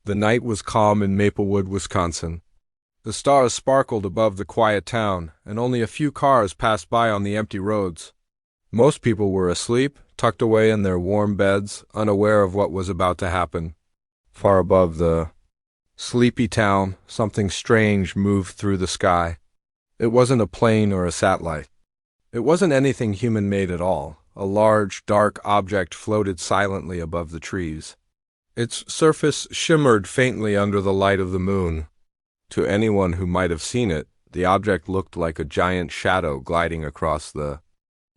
The night was calm in Maplewood, Wisconsin. The stars sparkled above the quiet town, and only a few cars passed by on the empty roads. Most people were asleep, tucked away in their warm beds, unaware of what was about to happen. Far above the sleepy town, something strange moved through the sky. It wasn't a plane or a satellite. It wasn't anything human-made at all. A large, dark object floated silently above the trees. Its surface shimmered faintly under the light of the moon. To anyone who might have seen it, the object looked like a giant shadow gliding across the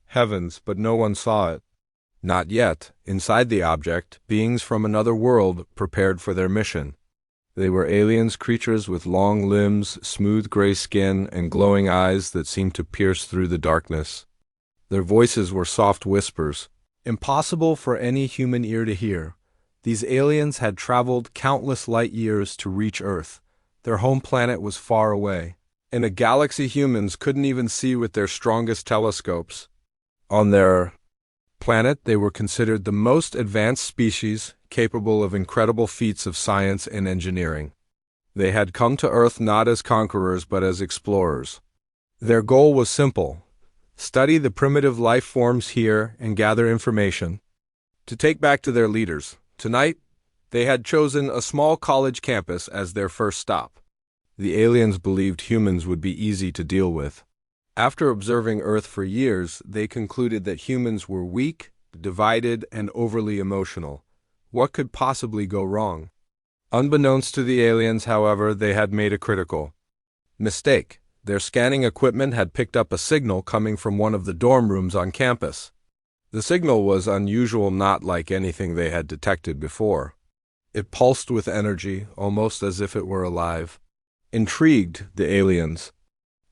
heavens, but no one saw it. Not yet. Inside the object, beings from another world prepared for their mission. They were aliens, creatures with long limbs, smooth gray skin, and glowing eyes that seemed to pierce through the darkness. Their voices were soft whispers, impossible for any human ear to hear. These aliens had traveled countless light years to reach Earth. Their home planet was far away, in a galaxy humans couldn't even see with their strongest telescopes. On their planet, they were considered the most advanced species, capable of incredible feats of science and engineering. They had come to Earth not as conquerors but as explorers. Their goal was simple: study the primitive life forms here and gather information to take back to their leaders. Tonight, they had chosen a small college campus as their first stop. The aliens believed humans would be easy to deal with. After observing Earth for years, they concluded that humans were weak, divided, and overly emotional. What could possibly go wrong? Unbeknownst to the aliens, however, they had made a critical mistake. Their scanning equipment had picked up a signal coming from one of the dorm rooms on campus. The signal was unusual, not like anything they had detected before. It pulsed with energy, almost as if it were alive. Intrigued, the aliens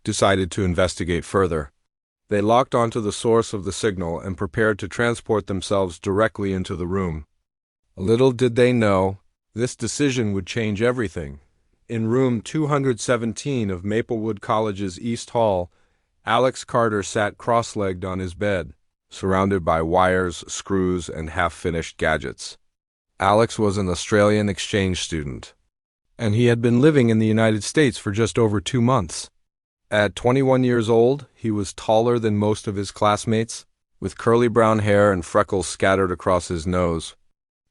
decided to investigate further. They locked onto the source of the signal and prepared to transport themselves directly into the room. Little did they know, this decision would change everything. In room 217 of Maplewood College's East Hall, Alex Carter sat cross-legged on his bed, surrounded by wires, screws, and half-finished gadgets. Alex was an Australian exchange student, and he had been living in the United States for just over 2 months. At 21 years old, he was taller than most of his classmates, with curly brown hair and freckles scattered across his nose.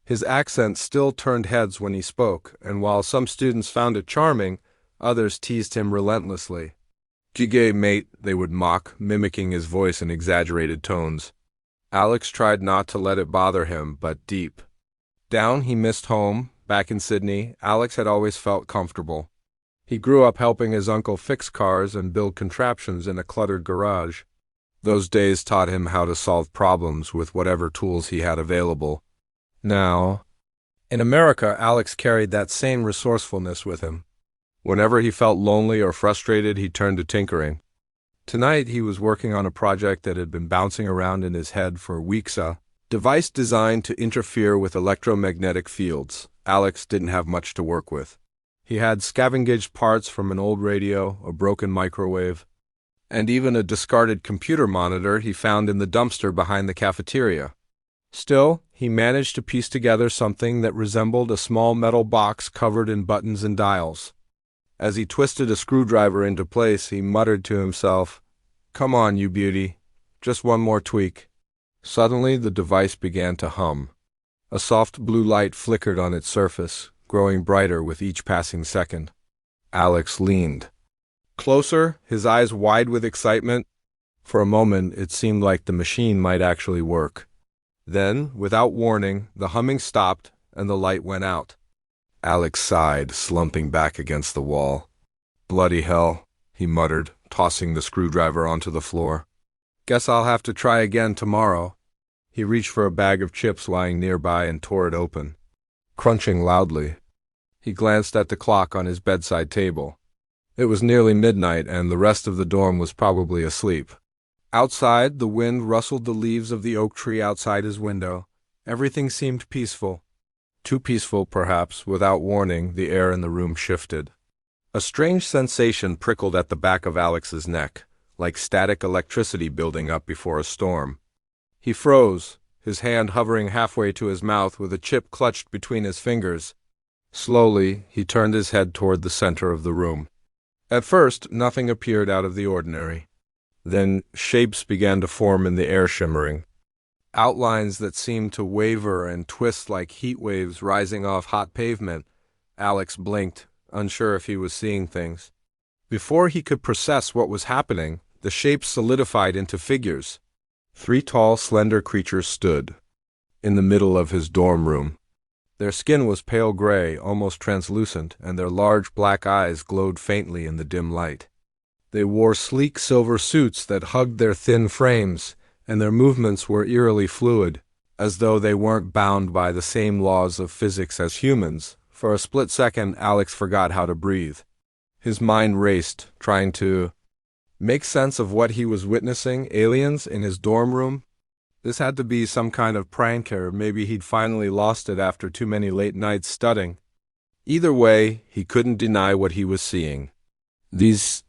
His accent still turned heads when he spoke, and while some students found it charming, others teased him relentlessly. "G'day, mate," they would mock, mimicking his voice in exaggerated tones. Alex tried not to let it bother him, but deep down he missed home. Back in Sydney, Alex had always felt comfortable. He grew up helping his uncle fix cars and build contraptions in a cluttered garage. Those days taught him how to solve problems with whatever tools he had available. Now, in America, Alex carried that same resourcefulness with him. Whenever he felt lonely or frustrated, he turned to tinkering. Tonight, he was working on a project that had been bouncing around in his head for weeks, a device designed to interfere with electromagnetic fields. Alex didn't have much to work with. He had scavenged parts from an old radio, a broken microwave, and even a discarded computer monitor he found in the dumpster behind the cafeteria. Still, he managed to piece together something that resembled a small metal box covered in buttons and dials. As he twisted a screwdriver into place, he muttered to himself, "Come on, you beauty. Just one more tweak." Suddenly, the device began to hum. A soft blue light flickered on its surface, growing brighter with each passing second. Alex leaned closer, his eyes wide with excitement. For a moment, it seemed like the machine might actually work. Then, without warning, the humming stopped and the light went out. Alex sighed, slumping back against the wall. "Bloody hell," he muttered, tossing the screwdriver onto the floor. "Guess I'll have to try again tomorrow." He reached for a bag of chips lying nearby and tore it open, crunching loudly. He glanced at the clock on his bedside table. It was nearly midnight, and the rest of the dorm was probably asleep. Outside, the wind rustled the leaves of the oak tree outside his window. Everything seemed peaceful. Too peaceful, perhaps. Without warning, the air in the room shifted. A strange sensation prickled at the back of Alex's neck, like static electricity building up before a storm. He froze, his hand hovering halfway to his mouth with a chip clutched between his fingers. Slowly, he turned his head toward the center of the room. At first, nothing appeared out of the ordinary. Then shapes began to form in the air, shimmering. Outlines that seemed to waver and twist like heat waves rising off hot pavement. Alex blinked, unsure if he was seeing things. Before he could process what was happening, the shapes solidified into figures. 3 tall, slender creatures stood in the middle of his dorm room. Their skin was pale gray, almost translucent, and their large black eyes glowed faintly in the dim light. They wore sleek silver suits that hugged their thin frames, and their movements were eerily fluid, as though they weren't bound by the same laws of physics as humans. For a split second, Alex forgot how to breathe. His mind raced, trying to make sense of what he was witnessing. Aliens in his dorm room? This had to be some kind of prank, or maybe he'd finally lost it after too many late nights studying. Either way, he couldn't deny what he was seeing. These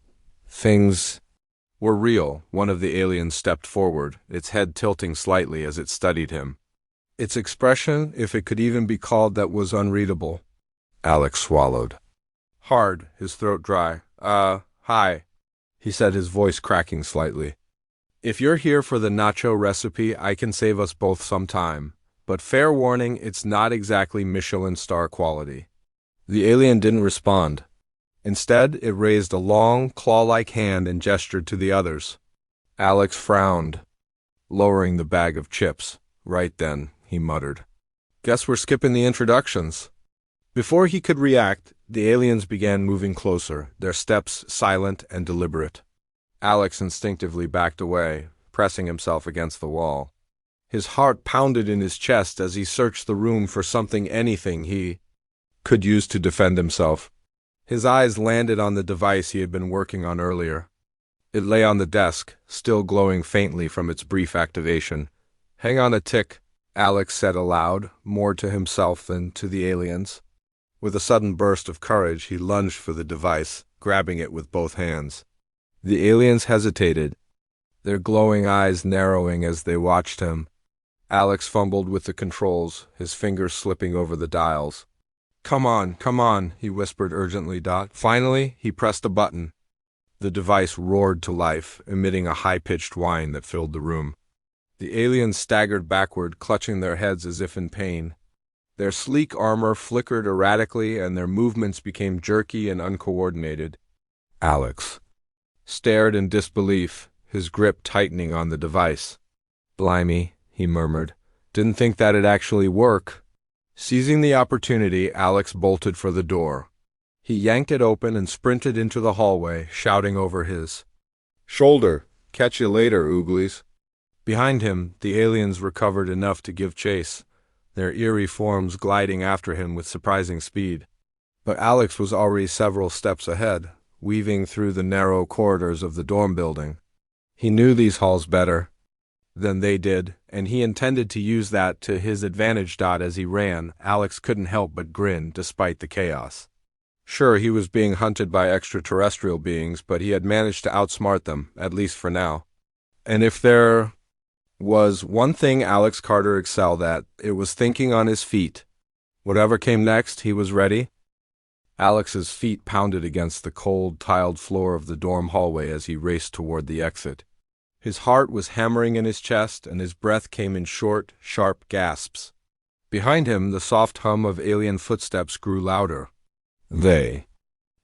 things were real. One of the aliens stepped forward, its head tilting slightly as it studied him. Its expression, if it could even be called that, was unreadable. Alex swallowed hard, his throat dry. Hi, he said, his voice cracking slightly. If you're here for the nacho recipe, I can save us both some time. But fair warning, it's not exactly Michelin star quality. The alien didn't respond. Instead, it raised a long, claw-like hand and gestured to the others. Alex frowned, lowering the bag of chips. Right then, he muttered. Guess we're skipping the introductions. Before he could react, the aliens began moving closer, their steps silent and deliberate. Alex instinctively backed away, pressing himself against the wall. His heart pounded in his chest as he searched the room for anything he could use to defend himself. His eyes landed on the device he had been working on earlier. It lay on the desk, still glowing faintly from its brief activation. Hang on a tick, Alex said aloud, more to himself than to the aliens. With a sudden burst of courage, he lunged for the device, grabbing it with both hands. The aliens hesitated, their glowing eyes narrowing as they watched him. Alex fumbled with the controls, his fingers slipping over the dials. Come on, he whispered urgently. Finally, he pressed a button. The device roared to life, emitting a high-pitched whine that filled the room. The aliens staggered backward, clutching their heads as if in pain. Their sleek armor flickered erratically, and their movements became jerky and uncoordinated. Alex stared in disbelief, his grip tightening on the device. Blimey, he murmured. Didn't think that'd actually work. Seizing the opportunity, Alex bolted for the door. He yanked it open and sprinted into the hallway, shouting over his shoulder, "Catch you later, Ooglies." Behind him, the aliens recovered enough to give chase, their eerie forms gliding after him with surprising speed. But Alex was already several steps ahead, weaving through the narrow corridors of the dorm building. He knew these halls better than they did, and he intended to use that to his advantage. As he ran, Alex couldn't help but grin despite the chaos. Sure, he was being hunted by extraterrestrial beings, but he had managed to outsmart them, at least for now. And if there was one thing Alex Carter excelled at, it was thinking on his feet. Whatever came next, he was ready. Alex's feet pounded against the cold, tiled floor of the dorm hallway as he raced toward the exit. His heart was hammering in his chest, and his breath came in short, sharp gasps. Behind him, the soft hum of alien footsteps grew louder. They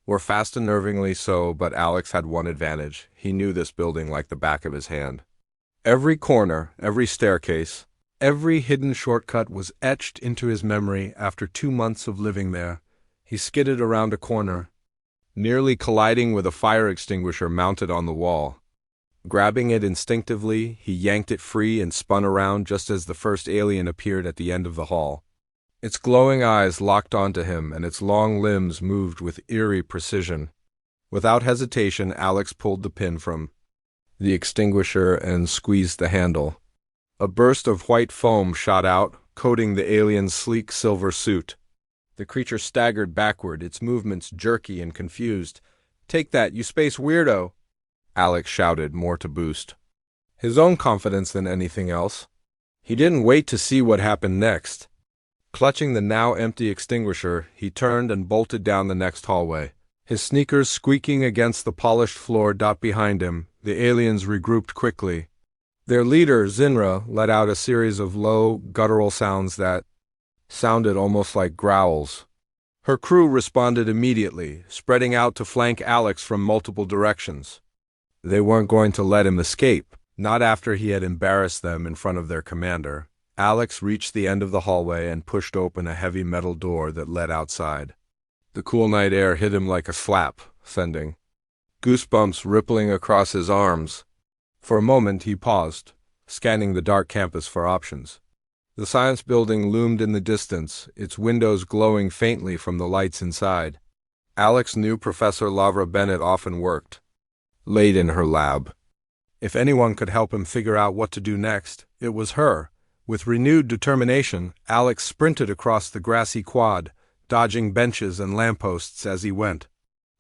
were fast, unnervingly so, but Alex had one advantage. He knew this building like the back of his hand. Every corner, every staircase, every hidden shortcut was etched into his memory after 2 months of living there. He skidded around a corner, nearly colliding with a fire extinguisher mounted on the wall. Grabbing it instinctively, he yanked it free and spun around just as the first alien appeared at the end of the hall. Its glowing eyes locked onto him, and its long limbs moved with eerie precision. Without hesitation, Alex pulled the pin from the extinguisher and squeezed the handle. A burst of white foam shot out, coating the alien's sleek silver suit. The creature staggered backward, its movements jerky and confused. "Take that, you space weirdo!" Alex shouted, more to boost his own confidence than anything else. He didn't wait to see what happened next. Clutching the now empty extinguisher, he turned and bolted down the next hallway. His sneakers squeaking against the polished floor. Behind him, the aliens regrouped quickly. Their leader, Zinra, let out a series of low, guttural sounds that sounded almost like growls. Her crew responded immediately, spreading out to flank Alex from multiple directions. They weren't going to let him escape, not after he had embarrassed them in front of their commander. Alex reached the end of the hallway and pushed open a heavy metal door that led outside. The cool night air hit him like a slap, sending goosebumps rippling across his arms. For a moment he paused, scanning the dark campus for options. The science building loomed in the distance, its windows glowing faintly from the lights inside. Alex knew Professor Lavra Bennett often worked late in her lab. If anyone could help him figure out what to do next, it was her. With renewed determination, Alex sprinted across the grassy quad, dodging benches and lampposts as he went.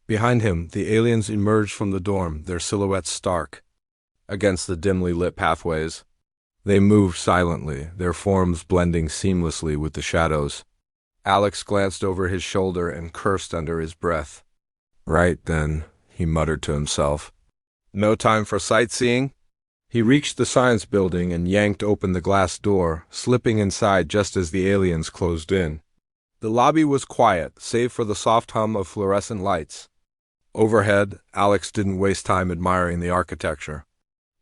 Behind him, the aliens emerged from the dorm, their silhouettes stark against the dimly lit pathways. They moved silently, their forms blending seamlessly with the shadows. Alex glanced over his shoulder and cursed under his breath. Right then, he muttered to himself. No time for sightseeing? He reached the science building and yanked open the glass door, slipping inside just as the aliens closed in. The lobby was quiet, save for the soft hum of fluorescent lights. Overhead, Alex didn't waste time admiring the architecture.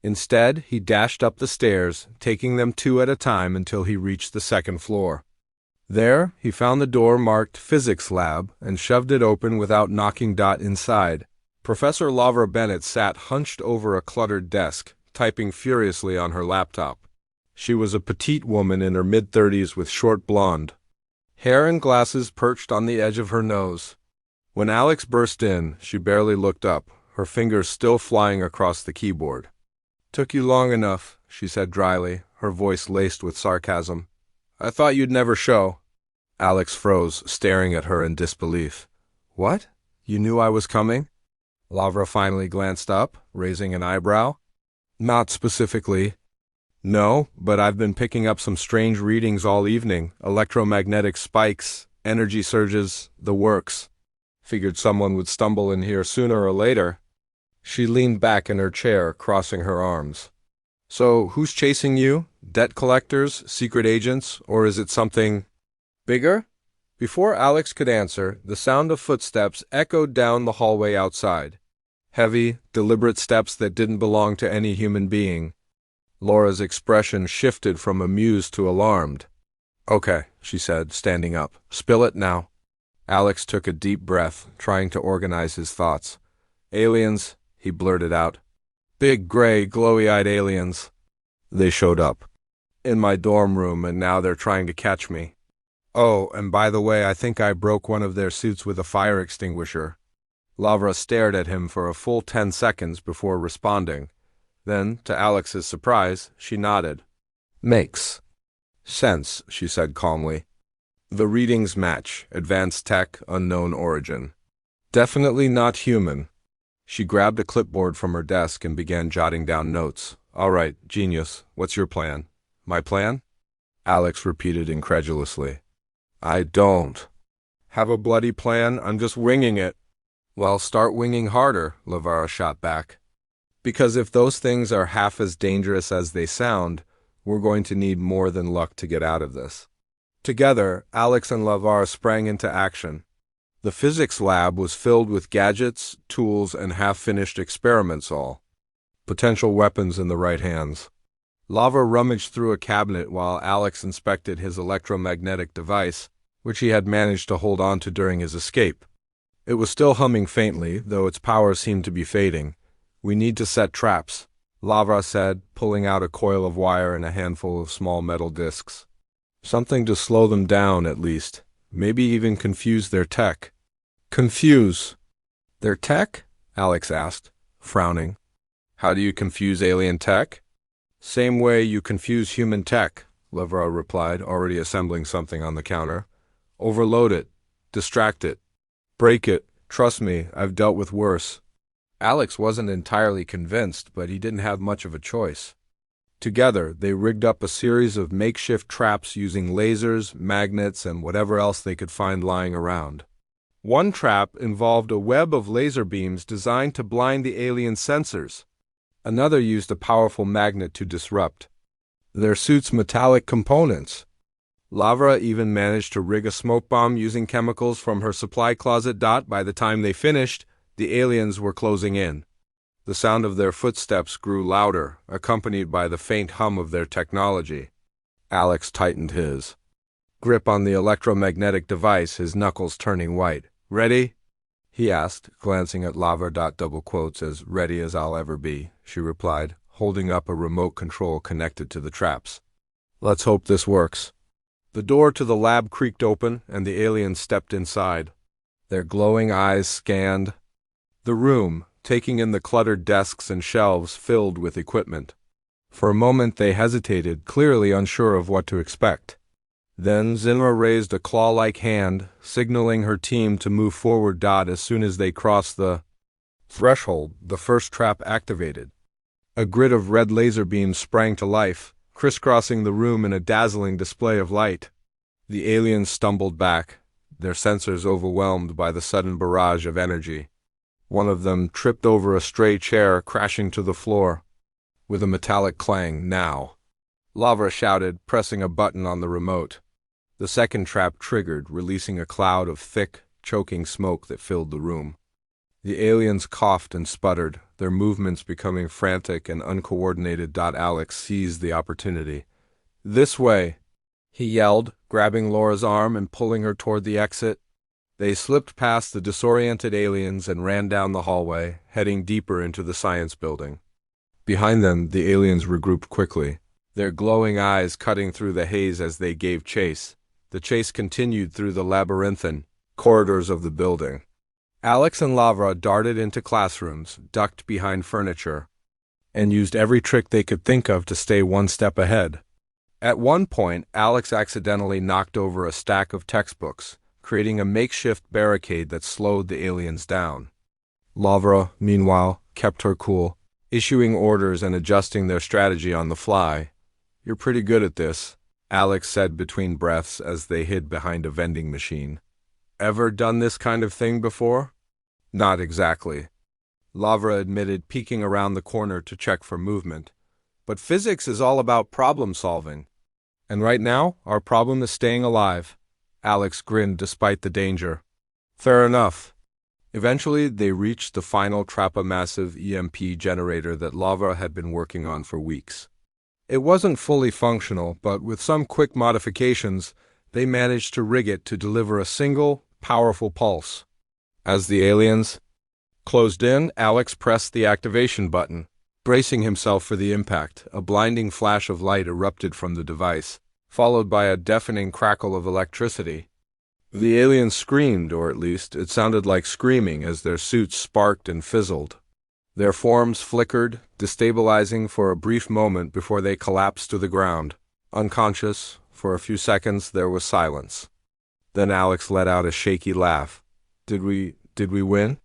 Instead, he dashed up the stairs, taking them two at a time until he reached the second floor. There, he found the door marked Physics Lab and shoved it open without knocking. Inside, Professor Lavra Bennett sat hunched over a cluttered desk, typing furiously on her laptop. She was a petite woman in her mid-30s with short blonde hair and glasses perched on the edge of her nose. When Alex burst in, she barely looked up, her fingers still flying across the keyboard. "Took you long enough," she said dryly, her voice laced with sarcasm. "I thought you'd never show." Alex froze, staring at her in disbelief. "What? You knew I was coming?" Lavra finally glanced up, raising an eyebrow. "Not specifically. No, but I've been picking up some strange readings all evening. Electromagnetic spikes, energy surges, the works. Figured someone would stumble in here sooner or later." She leaned back in her chair, crossing her arms. "So, who's chasing you? Debt collectors, secret agents, or is it something bigger?" Before Alex could answer, the sound of footsteps echoed down the hallway outside. Heavy, deliberate steps that didn't belong to any human being. Laura's expression shifted from amused to alarmed. "Okay," she said, standing up. "Spill it now." Alex took a deep breath, trying to organize his thoughts. "Aliens," he blurted out. "Big, gray, glowy-eyed aliens. They showed up in my dorm room, and now they're trying to catch me. Oh, and by the way, I think I broke one of their suits with a fire extinguisher." Lavra stared at him for a full 10 seconds before responding. Then, to Alex's surprise, she nodded. "Makes sense," she said calmly. "The readings match. Advanced tech, unknown origin. Definitely not human." She grabbed a clipboard from her desk and began jotting down notes. "All right, genius. What's your plan?" "My plan?" Alex repeated incredulously. "I don't have a bloody plan. I'm just winging it." "Well, start winging harder," Lavra shot back. "Because if those things are half as dangerous as they sound, we're going to need more than luck to get out of this." Together, Alex and Lavra sprang into action. The physics lab was filled with gadgets, tools, and half-finished experiments, all potential weapons in the right hands. Lavra rummaged through a cabinet while Alex inspected his electromagnetic device, which he had managed to hold on to during his escape. It was still humming faintly, though its power seemed to be fading. "We need to set traps," Lavra said, pulling out a coil of wire and a handful of small metal discs. "Something to slow them down, at least. Maybe even confuse their tech." "Confuse their tech?" Alex asked, frowning. "How do you confuse alien tech?" "Same way you confuse human tech," Lavra replied, already assembling something on the counter. "Overload it. Distract it. Break it. Trust me, I've dealt with worse." Alex wasn't entirely convinced, but he didn't have much of a choice. Together, they rigged up a series of makeshift traps using lasers, magnets, and whatever else they could find lying around. One trap involved a web of laser beams designed to blind the alien sensors. Another used a powerful magnet to disrupt their suit's metallic components. Lavra even managed to rig a smoke bomb using chemicals from her supply closet. By the time they finished, the aliens were closing in. The sound of their footsteps grew louder, accompanied by the faint hum of their technology. Alex tightened his grip on the electromagnetic device, his knuckles turning white. "Ready?" he asked, glancing at Lavra. Double quotes, "As ready as I'll ever be," she replied, holding up a remote control connected to the traps. "Let's hope this works." The door to the lab creaked open, and the aliens stepped inside. Their glowing eyes scanned the room, taking in the cluttered desks and shelves filled with equipment. For a moment they hesitated, clearly unsure of what to expect. Then Zinra raised a claw-like hand, signaling her team to move forward. As soon as they crossed the threshold, the first trap activated. A grid of red laser beams sprang to life, crisscrossing the room in a dazzling display of light. The aliens stumbled back, their sensors overwhelmed by the sudden barrage of energy. One of them tripped over a stray chair, crashing to the floor. With a metallic clang, "Now!" Lavra shouted, pressing a button on the remote. The second trap triggered, releasing a cloud of thick, choking smoke that filled the room. The aliens coughed and sputtered, their movements becoming frantic and uncoordinated. Alex seized the opportunity. "This way!" he yelled, grabbing Laura's arm and pulling her toward the exit. They slipped past the disoriented aliens and ran down the hallway, heading deeper into the science building. Behind them, the aliens regrouped quickly, their glowing eyes cutting through the haze as they gave chase. The chase continued through the labyrinthine corridors of the building. Alex and Lavra darted into classrooms, ducked behind furniture, and used every trick they could think of to stay one step ahead. At one point, Alex accidentally knocked over a stack of textbooks, creating a makeshift barricade that slowed the aliens down. Lavra, meanwhile, kept her cool, issuing orders and adjusting their strategy on the fly. "You're pretty good at this," Alex said between breaths as they hid behind a vending machine. "Ever done this kind of thing before?" "Not exactly," Lavra admitted, peeking around the corner to check for movement. "But physics is all about problem solving. And right now, our problem is staying alive." Alex grinned despite the danger. "Fair enough." Eventually, they reached the final trap, a massive EMP generator that Lavra had been working on for weeks. It wasn't fully functional, but with some quick modifications, they managed to rig it to deliver a single, powerful pulse. As the aliens closed in, Alex pressed the activation button. Bracing himself for the impact, a blinding flash of light erupted from the device, followed by a deafening crackle of electricity. The aliens screamed, or at least it sounded like screaming, as their suits sparked and fizzled. Their forms flickered, destabilizing for a brief moment before they collapsed to the ground. Unconscious, for a few seconds there was silence. Then Alex let out a shaky laugh. Did we win?"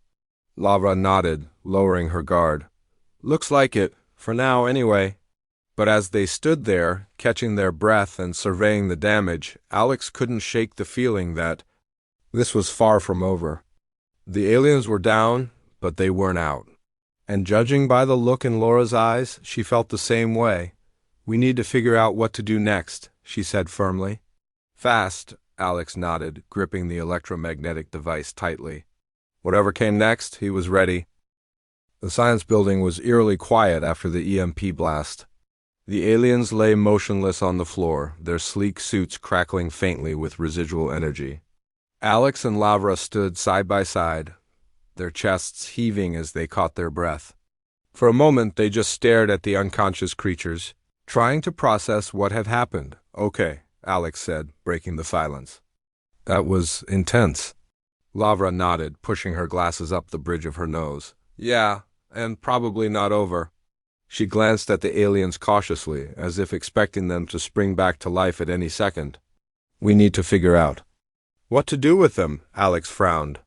Lavra nodded, lowering her guard. "Looks like it, for now anyway." But as they stood there, catching their breath and surveying the damage, Alex couldn't shake the feeling that this was far from over. The aliens were down, but they weren't out. And judging by the look in Laura's eyes, she felt the same way. "We need to figure out what to do next," she said firmly. "Fast," Alex nodded, gripping the electromagnetic device tightly. Whatever came next, he was ready. The science building was eerily quiet after the EMP blast. The aliens lay motionless on the floor, their sleek suits crackling faintly with residual energy. Alex and Lavra stood side by side, their chests heaving as they caught their breath. For a moment they just stared at the unconscious creatures, trying to process what had happened. "Okay," Alex said, breaking the silence. "That was intense." Lavra nodded, pushing her glasses up the bridge of her nose. "Yeah, and probably not over." She glanced at the aliens cautiously, as if expecting them to spring back to life at any second. "We need to figure out what to do with them," Alex frowned.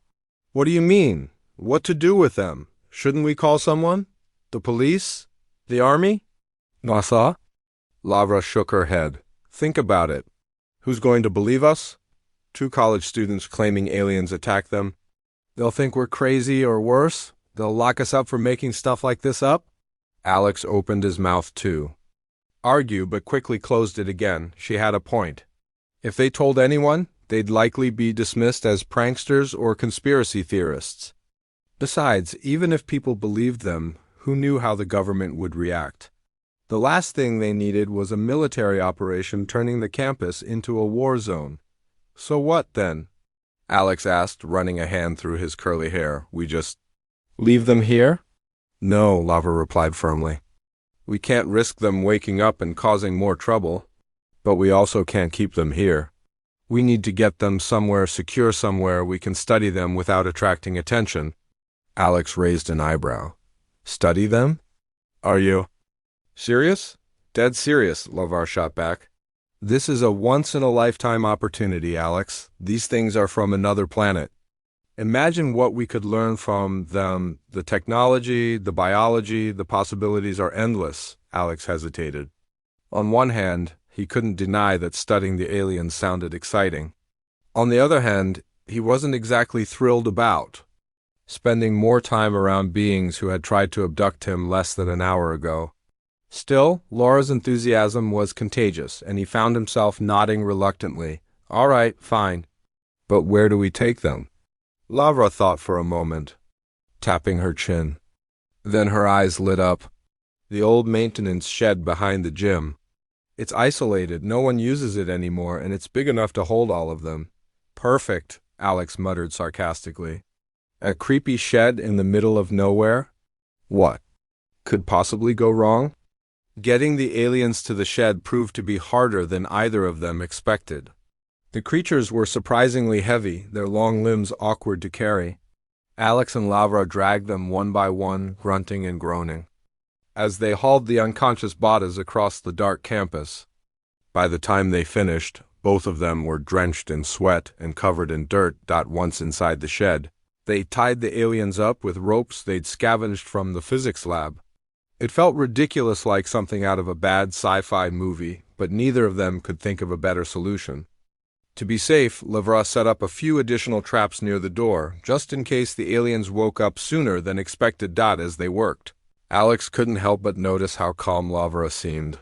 "What do you mean? What to do with them? Shouldn't we call someone? The police? The army?" "NASA?" Lavra shook her head. Think about it. Who's going to believe us? Two college students claiming aliens attacked them. They'll think we're crazy or worse. They'll lock us up for making stuff like this up. Alex opened his mouth too. Argue, but quickly closed it again. She had a point. If they told anyone, they'd likely be dismissed as pranksters or conspiracy theorists. Besides, even if people believed them, who knew how the government would react? The last thing they needed was a military operation turning the campus into a war zone. So what, then? Alex asked, running a hand through his curly hair. We just leave them here? No, Lava replied firmly. We can't risk them waking up and causing more trouble, but we also can't keep them here. We need to get them somewhere secure, somewhere we can study them without attracting attention. Alex raised an eyebrow. Study them? Are you serious? Dead serious, Lavar shot back. This is a once-in-a-lifetime opportunity, Alex. These things are from another planet. Imagine what we could learn from them. The technology, the biology, the possibilities are endless, Alex hesitated. On one hand, he couldn't deny that studying the aliens sounded exciting. On the other hand, he wasn't exactly thrilled about spending more time around beings who had tried to abduct him less than an hour ago. Still, Laura's enthusiasm was contagious, and he found himself nodding reluctantly. All right, fine. But where do we take them? Lavra thought for a moment, tapping her chin. Then her eyes lit up. The old maintenance shed behind the gym. It's isolated, no one uses it anymore, and it's big enough to hold all of them. Perfect, Alex muttered sarcastically. A creepy shed in the middle of nowhere? What could possibly go wrong? Getting the aliens to the shed proved to be harder than either of them expected. The creatures were surprisingly heavy, their long limbs awkward to carry. Alex and Lavra dragged them one by one, grunting and groaning, as they hauled the unconscious bodies across the dark campus. By the time they finished, both of them were drenched in sweat and covered in dirt. Once inside the shed, they tied the aliens up with ropes they'd scavenged from the physics lab. It felt ridiculous, like something out of a bad sci-fi movie, but neither of them could think of a better solution. To be safe, Lavra set up a few additional traps near the door, just in case the aliens woke up sooner than expected. As they worked, Alex couldn't help but notice how calm Lavra seemed.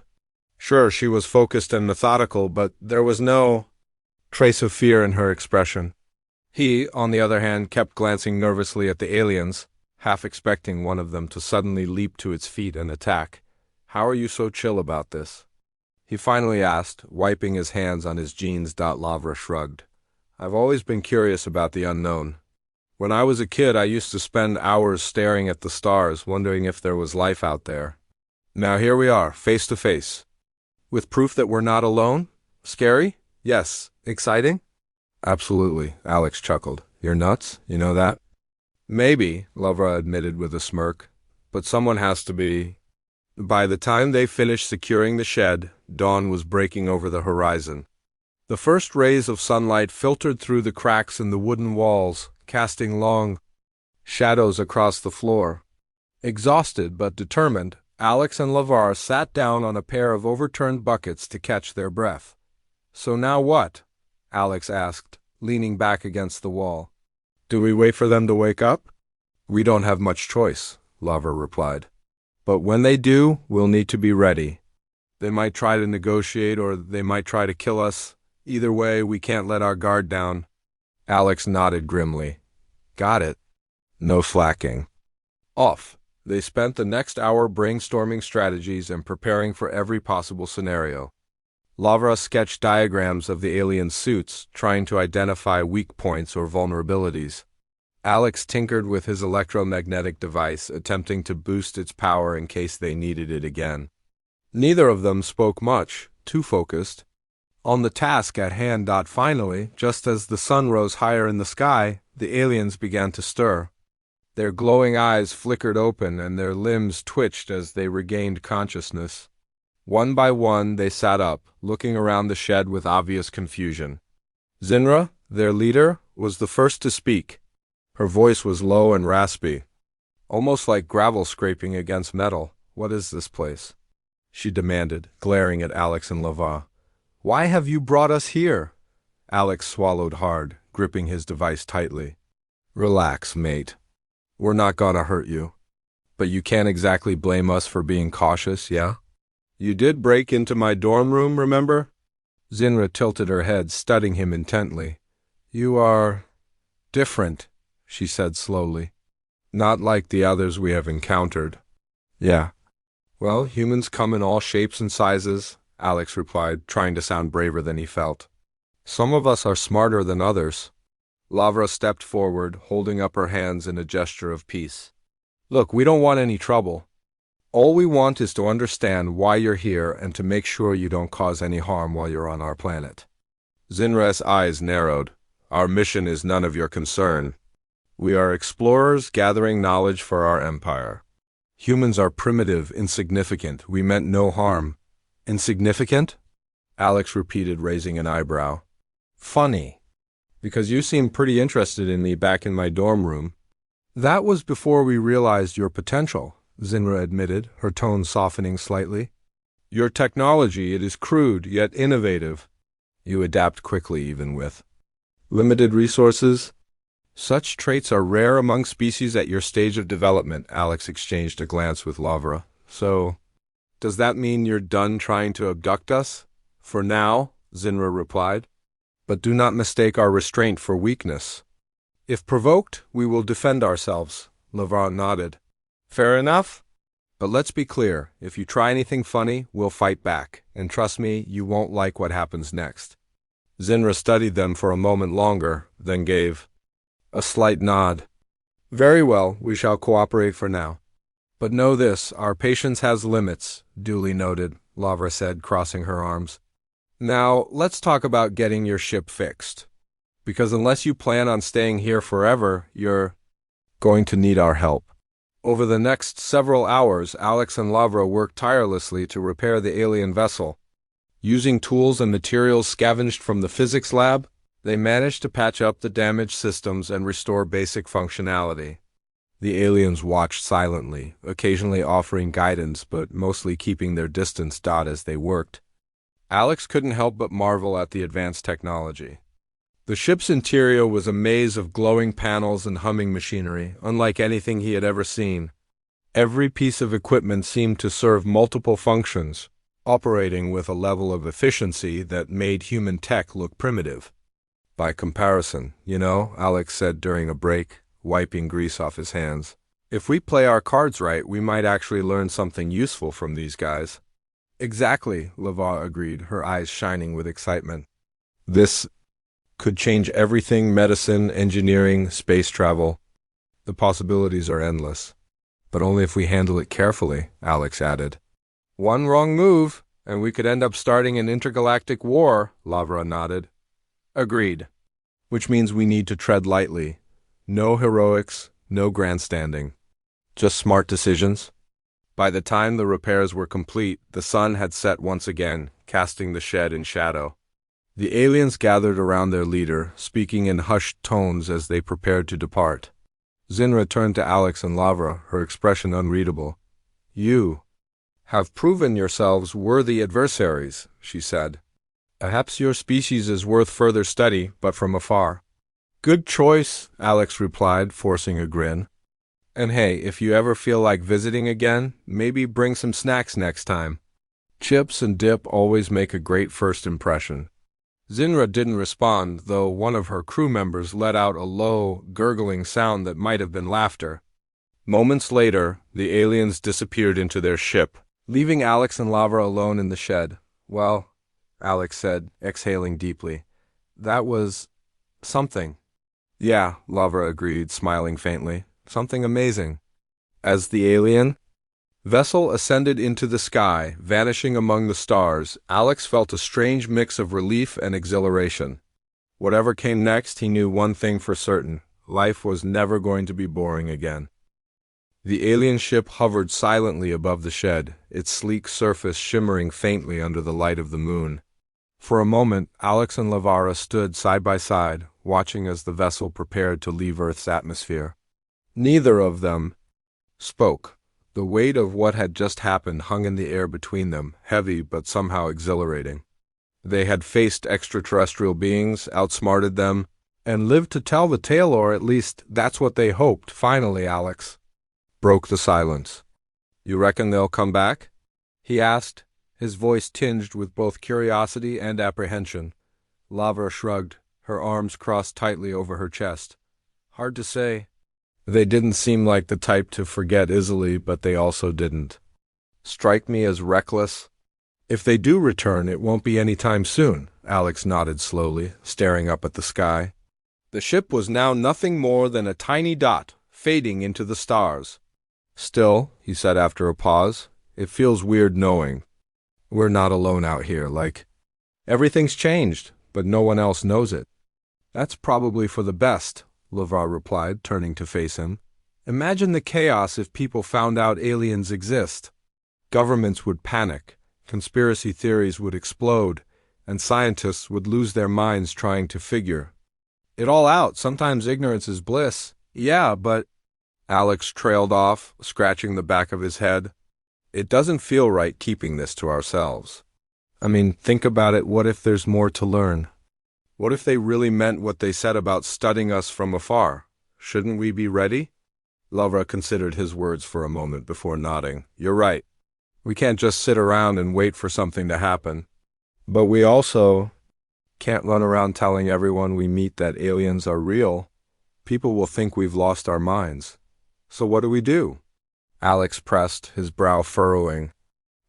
Sure, she was focused and methodical, but there was no trace of fear in her expression. He, on the other hand, kept glancing nervously at the aliens, half expecting one of them to suddenly leap to its feet and attack. How are you so chill about this? He finally asked, wiping his hands on his jeans. Lavra shrugged. I've always been curious about the unknown. When I was a kid, I used to spend hours staring at the stars, wondering if there was life out there. Now here we are, face to face. With proof that we're not alone? Scary? Yes. Exciting? Absolutely, Alex chuckled. You're nuts, you know that? Maybe, Lavra admitted with a smirk, but someone has to be. By the time they finished securing the shed, dawn was breaking over the horizon. The first rays of sunlight filtered through the cracks in the wooden walls, casting long shadows across the floor. Exhausted but determined, Alex and Lavra sat down on a pair of overturned buckets to catch their breath. So now what? Alex asked, leaning back against the wall. Do we wait for them to wake up? We don't have much choice, Lavra replied. But when they do, we'll need to be ready. They might try to negotiate, or they might try to kill us. Either way, we can't let our guard down. Alex nodded grimly. Got it. No slacking. Off. They spent the next hour brainstorming strategies and preparing for every possible scenario. Lavra sketched diagrams of the alien suits, trying to identify weak points or vulnerabilities. Alex tinkered with his electromagnetic device, attempting to boost its power in case they needed it again. Neither of them spoke much, too focused on the task at hand. Finally, just as the sun rose higher in the sky, the aliens began to stir. Their glowing eyes flickered open and their limbs twitched as they regained consciousness. One by one, they sat up, looking around the shed with obvious confusion. Zinra, their leader, was the first to speak. Her voice was low and raspy, almost like gravel scraping against metal. What is this place? she demanded, glaring at Alex and Lavra. "Why have you brought us here?" Alex swallowed hard, gripping his device tightly. "Relax, mate. We're not gonna hurt you. But you can't exactly blame us for being cautious, yeah? You did break into my dorm room, remember?" Zinra tilted her head, studying him intently. "You are different," she said slowly. "Not like the others we have encountered." "Yeah. Well, humans come in all shapes and sizes," Alex replied, trying to sound braver than he felt. "Some of us are smarter than others." Lavra stepped forward, holding up her hands in a gesture of peace. "Look, we don't want any trouble. All we want is to understand why you're here and to make sure you don't cause any harm while you're on our planet." Zinra's eyes narrowed. "Our mission is none of your concern. We are explorers gathering knowledge for our empire. Humans are primitive, insignificant. We meant no harm." "Insignificant?" Alex repeated, raising an eyebrow. "Funny. Because you seemed pretty interested in me back in my dorm room." "That was before we realized your potential," Zinra admitted, her tone softening slightly. "Your technology, it is crude, yet innovative. You adapt quickly even with limited resources." "Such traits are rare among species at your stage of development," Alex exchanged a glance with Lavra. "So, does that mean you're done trying to abduct us?" "For now," Zinra replied. "But do not mistake our restraint for weakness. If provoked, we will defend ourselves," Lavra nodded. "Fair enough. But let's be clear, if you try anything funny, we'll fight back. And trust me, you won't like what happens next." Zinra studied them for a moment longer, then gave a slight nod. "Very well, we shall cooperate for now. But know this, our patience has limits," duly noted, Lavra said, crossing her arms. "Now, let's talk about getting your ship fixed. Because unless you plan on staying here forever, you're going to need our help." Over the next several hours, Alex and Lavra worked tirelessly to repair the alien vessel. Using tools and materials scavenged from the physics lab, they managed to patch up the damaged systems and restore basic functionality. The aliens watched silently, occasionally offering guidance but mostly keeping their distance as they worked. Alex couldn't help but marvel at the advanced technology. The ship's interior was a maze of glowing panels and humming machinery, unlike anything he had ever seen. Every piece of equipment seemed to serve multiple functions, operating with a level of efficiency that made human tech look primitive. "By comparison, Alex said during a break, wiping grease off his hands. "If we play our cards right, we might actually learn something useful from these guys." "Exactly," Lavra agreed, her eyes shining with excitement. "This could change everything: medicine, engineering, space travel. The possibilities are endless. But only if we handle it carefully," Alex added. "One wrong move, and we could end up starting an intergalactic war," Lavra nodded. "Agreed. Which means we need to tread lightly. No heroics, no grandstanding. Just smart decisions." By the time the repairs were complete, the sun had set once again, casting the shed in shadow. The aliens gathered around their leader, speaking in hushed tones as they prepared to depart. Zinra turned to Alex and Lavra, her expression unreadable. "You have proven yourselves worthy adversaries," she said. "Perhaps your species is worth further study, but from afar." "Good choice," Alex replied, forcing a grin. "And hey, if you ever feel like visiting again, maybe bring some snacks next time. Chips and dip always make a great first impression." Zinra didn't respond, though one of her crew members let out a low, gurgling sound that might have been laughter. Moments later, the aliens disappeared into their ship, leaving Alex and Lavra alone in the shed. "Well," Alex said, exhaling deeply, "that was something." "Yeah," Lavra agreed, smiling faintly. "Something amazing." As the alien vessel ascended into the sky, vanishing among the stars, Alex felt a strange mix of relief and exhilaration. Whatever came next, he knew one thing for certain: life was never going to be boring again. The alien ship hovered silently above the shed, its sleek surface shimmering faintly under the light of the moon. For a moment, Alex and Lavra stood side by side, watching as the vessel prepared to leave Earth's atmosphere. Neither of them spoke. The weight of what had just happened hung in the air between them, heavy but somehow exhilarating. They had faced extraterrestrial beings, outsmarted them, and lived to tell the tale, or at least that's what they hoped. Finally, Alex broke the silence. "You reckon they'll come back?" he asked, his voice tinged with both curiosity and apprehension. Lavra shrugged, her arms crossed tightly over her chest. "Hard to say. They didn't seem like the type to forget easily, but they also didn't strike me as reckless. If they do return, it won't be any time soon." Alex nodded slowly, staring up at the sky. The ship was now nothing more than a tiny dot, fading into the stars. "Still," he said after a pause, "it feels weird knowing we're not alone out here, like everything's changed, but no one else knows it." "That's probably for the best," Lavra replied, turning to face him. "Imagine the chaos if people found out aliens exist. Governments would panic, conspiracy theories would explode, and scientists would lose their minds trying to figure it all out. Sometimes ignorance is bliss." "Yeah, but—" Alex trailed off, scratching the back of his head. "It doesn't feel right keeping this to ourselves. I mean, think about it. What if there's more to learn? What if they really meant what they said about studying us from afar? Shouldn't we be ready?" Lavra considered his words for a moment before nodding. "You're right. We can't just sit around and wait for something to happen. But we also can't run around telling everyone we meet that aliens are real. People will think we've lost our minds. So what do we do?" Alex pressed, his brow furrowing.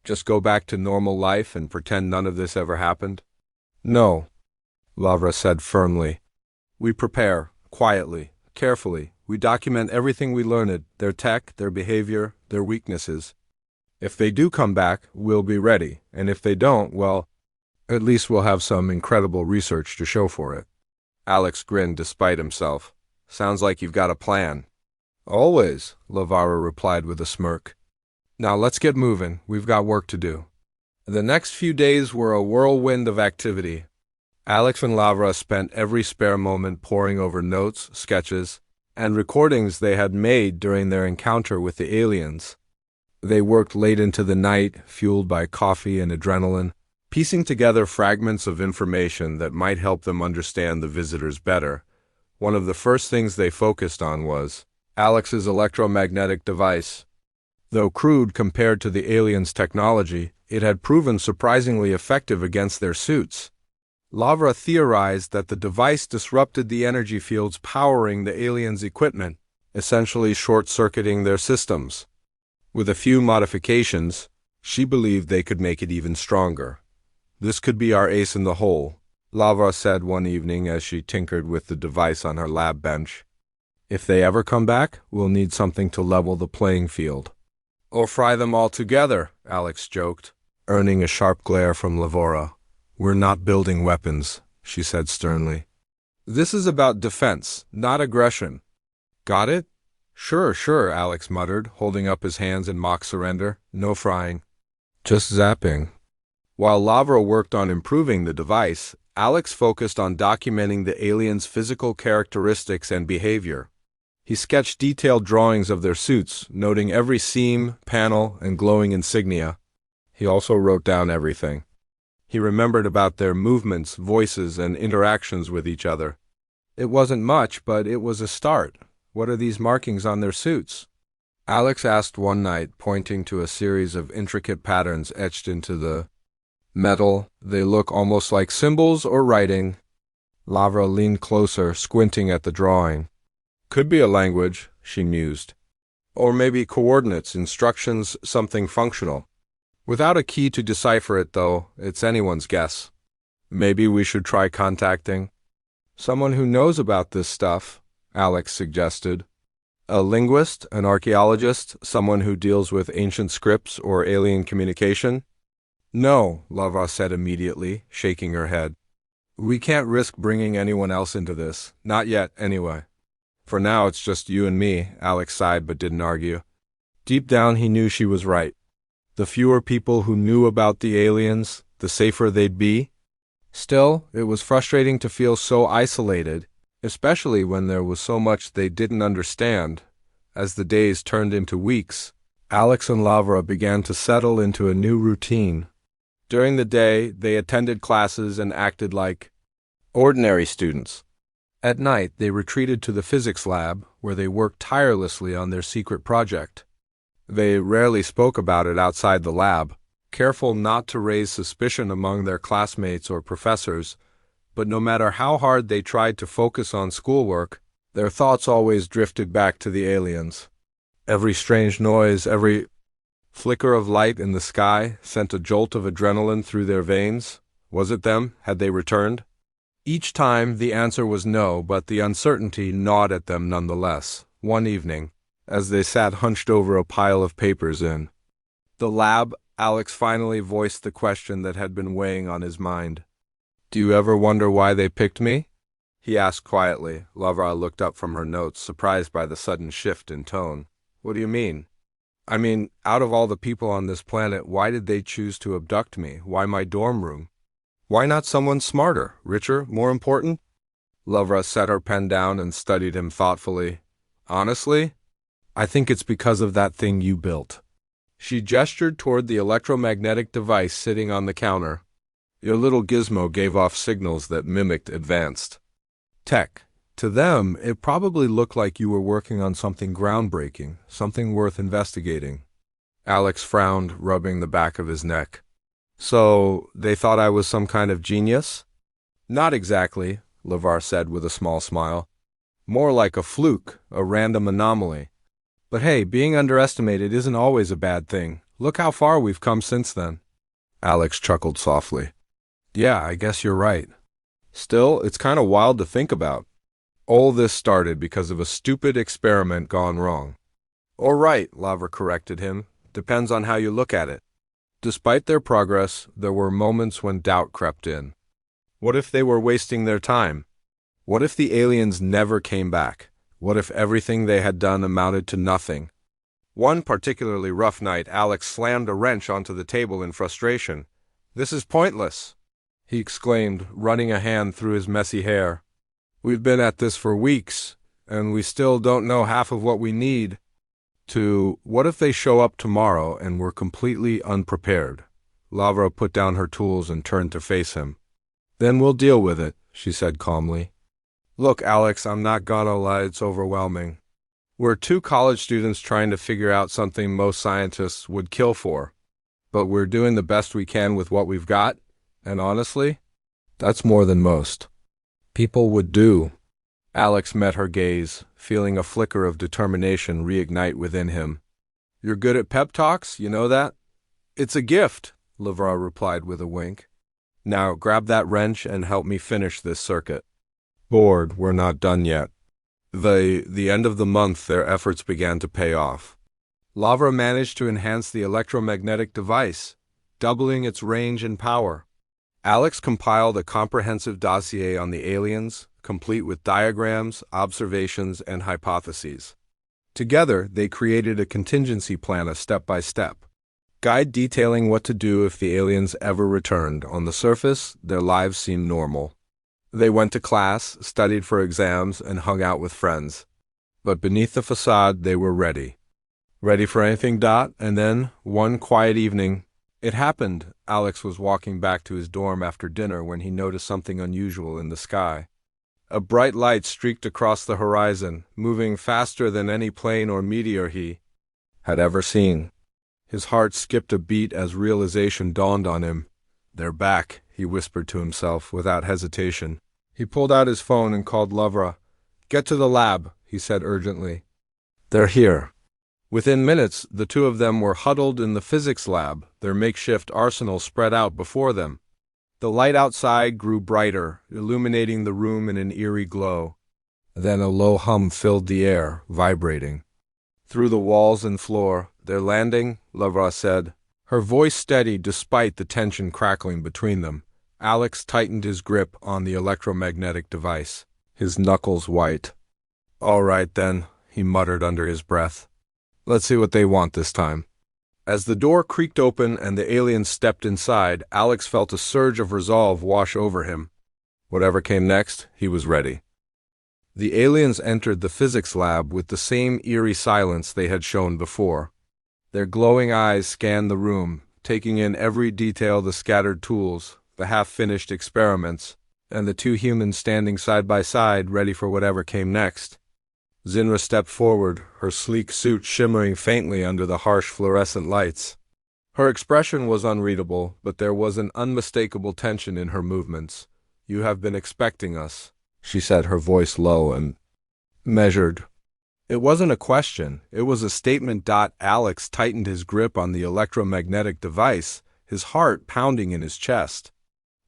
"Just go back to normal life and pretend none of this ever happened?" "No," Lavra said firmly. "We prepare, quietly, carefully. We document everything we learned, their tech, their behavior, their weaknesses. If they do come back, we'll be ready, and if they don't, well, at least we'll have some incredible research to show for it." Alex grinned despite himself. "Sounds like you've got a plan." "Always," Lavra replied with a smirk. "Now let's get moving. We've got work to do." The next few days were a whirlwind of activity. Alex and Lavra spent every spare moment poring over notes, sketches, and recordings they had made during their encounter with the aliens. They worked late into the night, fueled by coffee and adrenaline, piecing together fragments of information that might help them understand the visitors better. One of the first things they focused on was Alex's electromagnetic device. Though crude compared to the aliens' technology, it had proven surprisingly effective against their suits. Lavra theorized that the device disrupted the energy fields powering the aliens' equipment, essentially short-circuiting their systems. With a few modifications, she believed they could make it even stronger. "This could be our ace in the hole," Lavra said one evening as she tinkered with the device on her lab bench. "If they ever come back, we'll need something to level the playing field." "Or fry them all together," Alex joked, earning a sharp glare from Lavora. "We're not building weapons," she said sternly. "This is about defense, not aggression." "Got it?" Sure, Alex muttered, holding up his hands in mock surrender. "No frying. Just zapping." While Lavra worked on improving the device, Alex focused on documenting the aliens' physical characteristics and behavior. He sketched detailed drawings of their suits, noting every seam, panel, and glowing insignia. He also wrote down everything. He remembered about their movements, voices, and interactions with each other. It wasn't much, but it was a start. "What are these markings on their suits?" Alex asked one night, pointing to a series of intricate patterns etched into the metal. "They look almost like symbols or writing." Lavra leaned closer, squinting at the drawing. "Could be a language," she mused. "Or maybe coordinates, instructions, something functional. Without a key to decipher it, though, it's anyone's guess. Maybe we should try contacting someone who knows about this stuff," Alex suggested. "A linguist, an archaeologist, someone who deals with ancient scripts or alien communication?" "No," Lavra said immediately, shaking her head. "We can't risk bringing anyone else into this. Not yet, anyway. For now, it's just you and me." Alex sighed but didn't argue. Deep down, he knew she was right. The fewer people who knew about the aliens, the safer they'd be. Still, it was frustrating to feel so isolated, especially when there was so much they didn't understand. As the days turned into weeks, Alex and Lavra began to settle into a new routine. During the day, they attended classes and acted like ordinary students. At night, they retreated to the physics lab, where they worked tirelessly on their secret project. They rarely spoke about it outside the lab, careful not to raise suspicion among their classmates or professors, but no matter how hard they tried to focus on schoolwork, their thoughts always drifted back to the aliens. Every strange noise, every flicker of light in the sky sent a jolt of adrenaline through their veins. Was it them? Had they returned? Each time the answer was no, but the uncertainty gnawed at them nonetheless. One evening, as they sat hunched over a pile of papers in the lab, Alex finally voiced the question that had been weighing on his mind. "Do you ever wonder why they picked me?" he asked quietly. Lavra looked up from her notes, surprised by the sudden shift in tone. "What do you mean?" "I mean, out of all the people on this planet, why did they choose to abduct me? Why my dorm room? Why not someone smarter, richer, more important?" Lavra set her pen down and studied him thoughtfully. "Honestly, I think it's because of that thing you built." She gestured toward the electromagnetic device sitting on the counter. "Your little gizmo gave off signals that mimicked advanced tech. To them, it probably looked like you were working on something groundbreaking, something worth investigating." Alex frowned, rubbing the back of his neck. "So, they thought I was some kind of genius?" "Not exactly," Lavar said with a small smile. "More like a fluke, a random anomaly. But hey, being underestimated isn't always a bad thing. Look how far we've come since then." Alex chuckled softly. "Yeah, I guess you're right. Still, it's kind of wild to think about. All this started because of a stupid experiment gone wrong." "Or right," Lavra corrected him. "Depends on how you look at it." Despite their progress, there were moments when doubt crept in. What if they were wasting their time? What if the aliens never came back? What if everything they had done amounted to nothing? One particularly rough night, Alex slammed a wrench onto the table in frustration. "This is pointless," he exclaimed, running a hand through his messy hair. "We've been at this for weeks, and we still don't know half of what we need to... What if they show up tomorrow and we're completely unprepared?" Lavra put down her tools and turned to face him. "Then we'll deal with it," she said calmly. "Look, Alex, I'm not gonna lie, it's overwhelming. We're two college students trying to figure out something most scientists would kill for. But we're doing the best we can with what we've got, and honestly, that's more than most people would do." Alex met her gaze, feeling a flicker of determination reignite within him. "You're good at pep talks, you know that?" "It's a gift," Lavra replied with a wink. "Now grab that wrench and help me finish this circuit." Bored, we're not done yet. The end of the month, their efforts began to pay off. Lavra managed to enhance the electromagnetic device, doubling its range and power. Alex compiled a comprehensive dossier on the aliens, complete with diagrams, observations, and hypotheses. Together, they created a contingency plan, a step-by-step guide detailing what to do if the aliens ever returned. On the surface, their lives seemed normal. They went to class, studied for exams, and hung out with friends. But beneath the facade, they were ready. Ready for anything, Dot? And then, one quiet evening, it happened. Alex was walking back to his dorm after dinner when he noticed something unusual in the sky. A bright light streaked across the horizon, moving faster than any plane or meteor he had ever seen. His heart skipped a beat as realization dawned on him. "They're back," he whispered to himself without hesitation. He pulled out his phone and called Lavra. "Get to the lab," he said urgently. "They're here." Within minutes, the two of them were huddled in the physics lab, their makeshift arsenal spread out before them. The light outside grew brighter, illuminating the room in an eerie glow. Then a low hum filled the air, vibrating through the walls and floor. "They're landing," Lavra said, her voice steady despite the tension crackling between them. Alex tightened his grip on the electromagnetic device, his knuckles white. "All right, then," he muttered under his breath. "Let's see what they want this time." As the door creaked open and the aliens stepped inside, Alex felt a surge of resolve wash over him. Whatever came next, he was ready. The aliens entered the physics lab with the same eerie silence they had shown before. Their glowing eyes scanned the room, taking in every detail: the scattered tools, the half-finished experiments, and the two humans standing side by side, ready for whatever came next. Zinra stepped forward, her sleek suit shimmering faintly under the harsh fluorescent lights. Her expression was unreadable, but there was an unmistakable tension in her movements. "You have been expecting us," she said, her voice low and measured. It wasn't a question, it was a statement. Alex tightened his grip on the electromagnetic device, his heart pounding in his chest.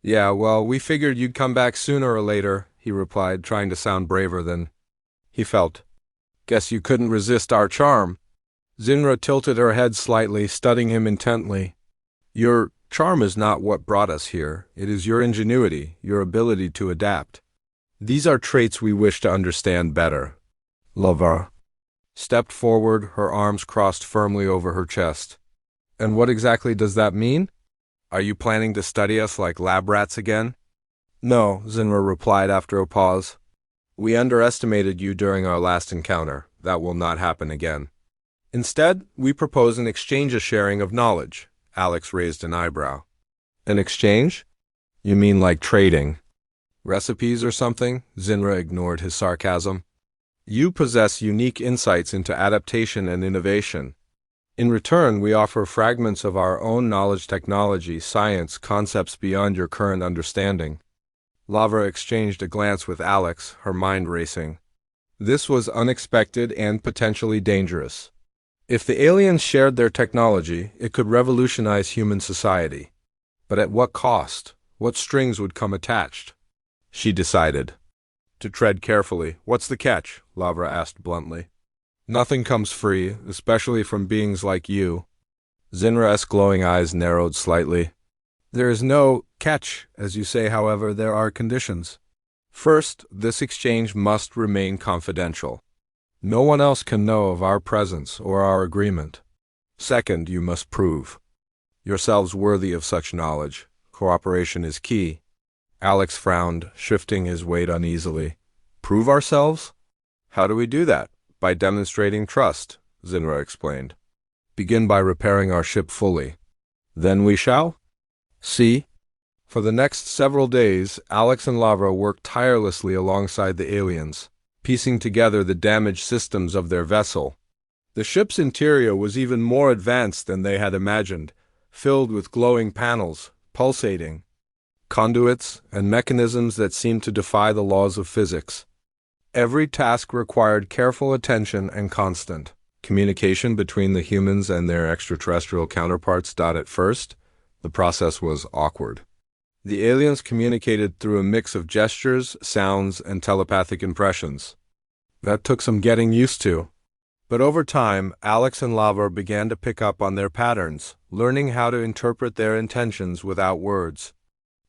"Yeah, well, we figured you'd come back sooner or later," he replied, trying to sound braver than he felt. "Guess you couldn't resist our charm." Zinra tilted her head slightly, studying him intently. "Your charm is not what brought us here. It is your ingenuity, your ability to adapt. These are traits we wish to understand better." Lavra stepped forward, her arms crossed firmly over her chest. "And what exactly does that mean? Are you planning to study us like lab rats again?" "No," Zinra replied after a pause. "We underestimated you during our last encounter. That will not happen again. Instead, we propose an exchange, a sharing of knowledge." Alex raised an eyebrow. "An exchange? You mean like trading? Recipes or something?" Zinra ignored his sarcasm. "You possess unique insights into adaptation and innovation. In return, we offer fragments of our own knowledge, technology, science, concepts beyond your current understanding." Lavra exchanged a glance with Alex, her mind racing. This was unexpected and potentially dangerous. If the aliens shared their technology, it could revolutionize human society. But at what cost? What strings would come attached? She decided to tread carefully. "What's the catch?" Lavra asked bluntly. "Nothing comes free, especially from beings like you." Zinra's glowing eyes narrowed slightly. "There is no catch, as you say. However, there are conditions. First, this exchange must remain confidential. No one else can know of our presence or our agreement. Second, you must prove yourselves worthy of such knowledge. Cooperation is key." Alex frowned, shifting his weight uneasily. "Prove ourselves? How do we do that?" "By demonstrating trust," Zinra explained. "Begin by repairing our ship fully. Then we shall see." For the next several days, Alex and Lavra worked tirelessly alongside the aliens, piecing together the damaged systems of their vessel. The ship's interior was even more advanced than they had imagined, filled with glowing panels, pulsating conduits, and mechanisms that seemed to defy the laws of physics. Every task required careful attention and constant communication between the humans and their extraterrestrial counterparts. At first, the process was awkward. The aliens communicated through a mix of gestures, sounds, and telepathic impressions. That took some getting used to. But over time, Alex and Lavra began to pick up on their patterns, learning how to interpret their intentions without words.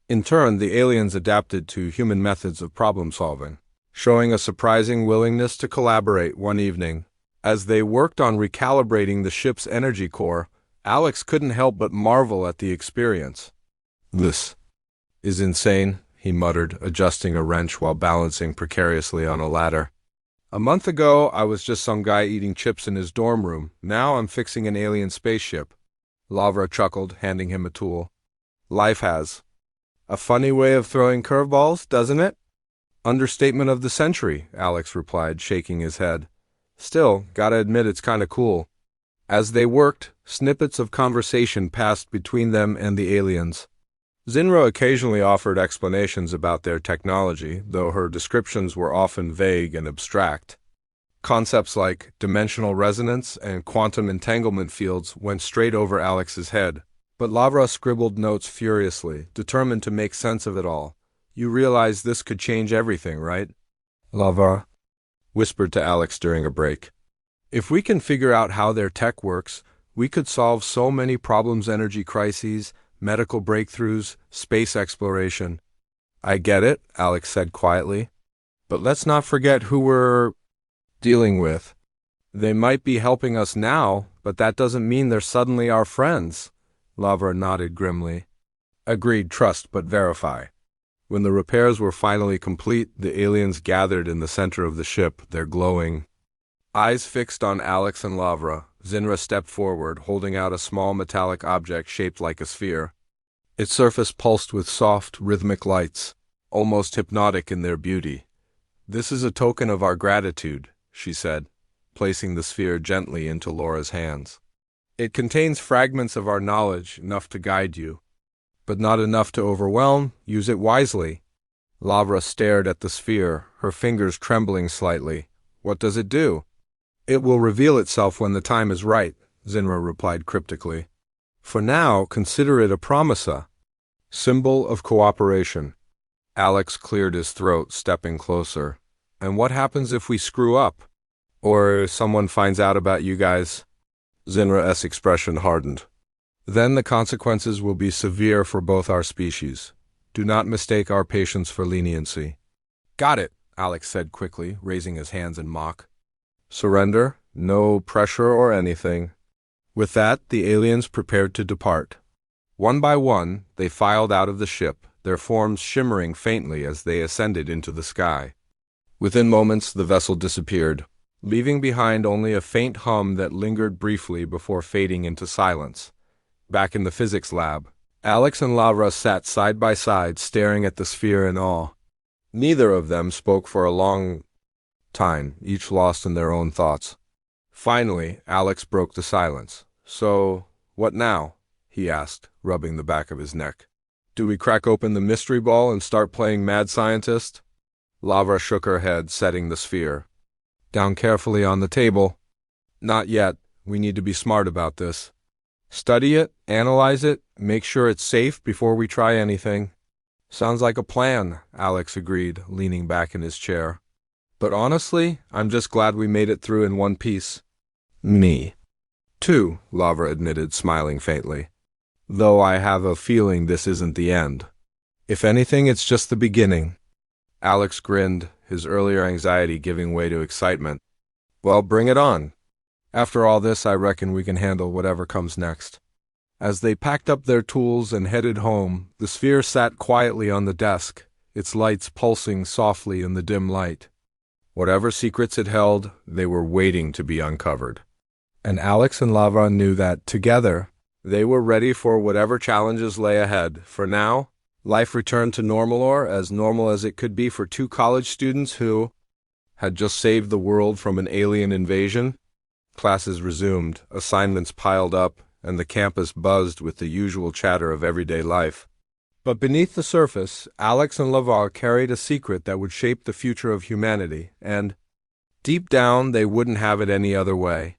In turn, the aliens adapted to human methods of problem-solving, showing a surprising willingness to collaborate. One evening, as they worked on recalibrating the ship's energy core, Alex couldn't help but marvel at the experience. "This is insane," he muttered, adjusting a wrench while balancing precariously on a ladder. "A month ago, I was just some guy eating chips in his dorm room. Now I'm fixing an alien spaceship." Lavra chuckled, handing him a tool. "Life has a funny way of throwing curveballs, doesn't it?" "Understatement of the century," Alex replied, shaking his head. "Still, gotta admit it's kinda cool." As they worked, snippets of conversation passed between them and the aliens. Zinra occasionally offered explanations about their technology, though her descriptions were often vague and abstract. Concepts like dimensional resonance and quantum entanglement fields went straight over Alex's head. But Lavra scribbled notes furiously, determined to make sense of it all. "You realize this could change everything, right?" Lavra whispered to Alex during a break. "If we can figure out how their tech works, we could solve so many problems: energy crises, medical breakthroughs, space exploration." "I get it," Alex said quietly. "But let's not forget who we're dealing with. They might be helping us now, but that doesn't mean they're suddenly our friends." Lavra nodded grimly. "Agreed, trust but verify." When the repairs were finally complete, the aliens gathered in the center of the ship, their glowing Eyes fixed on Alex and Lavra, Zinra stepped forward, holding out a small metallic object shaped like a sphere. Its surface pulsed with soft, rhythmic lights, almost hypnotic in their beauty. "This is a token of our gratitude," she said, placing the sphere gently into Laura's hands. "It contains fragments of our knowledge, enough to guide you, but not enough to overwhelm. Use it wisely." Lavra stared at the sphere, her fingers trembling slightly. "What does it do?" "It will reveal itself when the time is right," Zinra replied cryptically. "For now, consider it a promesa, symbol of cooperation." Alex cleared his throat, stepping closer. "And what happens if we screw up? Or someone finds out about you guys?" Zinra's expression hardened. "Then the consequences will be severe for both our species. Do not mistake our patience for leniency." "Got it," Alex said quickly, raising his hands in mock. "Surrender, no pressure or anything." With that, the aliens prepared to depart. One by one, they filed out of the ship, their forms shimmering faintly as they ascended into the sky. Within moments, the vessel disappeared, leaving behind only a faint hum that lingered briefly before fading into silence. Back in the physics lab, Alex and Lavra sat side by side, staring at the sphere in awe. Neither of them spoke for a long time, each lost in their own thoughts. Finally, Alex broke the silence. "So, what now?" he asked, rubbing the back of his neck. "Do we crack open the mystery ball and start playing mad scientist?" Lavra shook her head, setting the sphere down carefully on the table. "Not yet. We need to be smart about this. Study it, analyze it, make sure it's safe before we try anything." "Sounds like a plan," Alex agreed, leaning back in his chair. "But honestly, I'm just glad we made it through in one piece." "Me too," Lavra admitted, smiling faintly. "Though I have a feeling this isn't the end. If anything, it's just the beginning." Alex grinned, his earlier anxiety giving way to excitement. "Well, bring it on. After all this, I reckon we can handle whatever comes next." As they packed up their tools and headed home, the sphere sat quietly on the desk, its lights pulsing softly in the dim light. Whatever secrets it held, they were waiting to be uncovered. And Alex and Lavra knew that, together, they were ready for whatever challenges lay ahead. For now, life returned to normal as it could be for two college students who had just saved the world from an alien invasion. Classes resumed, assignments piled up, and the campus buzzed with the usual chatter of everyday life. But beneath the surface, Alex and Lavra carried a secret that would shape the future of humanity, and deep down they wouldn't have it any other way.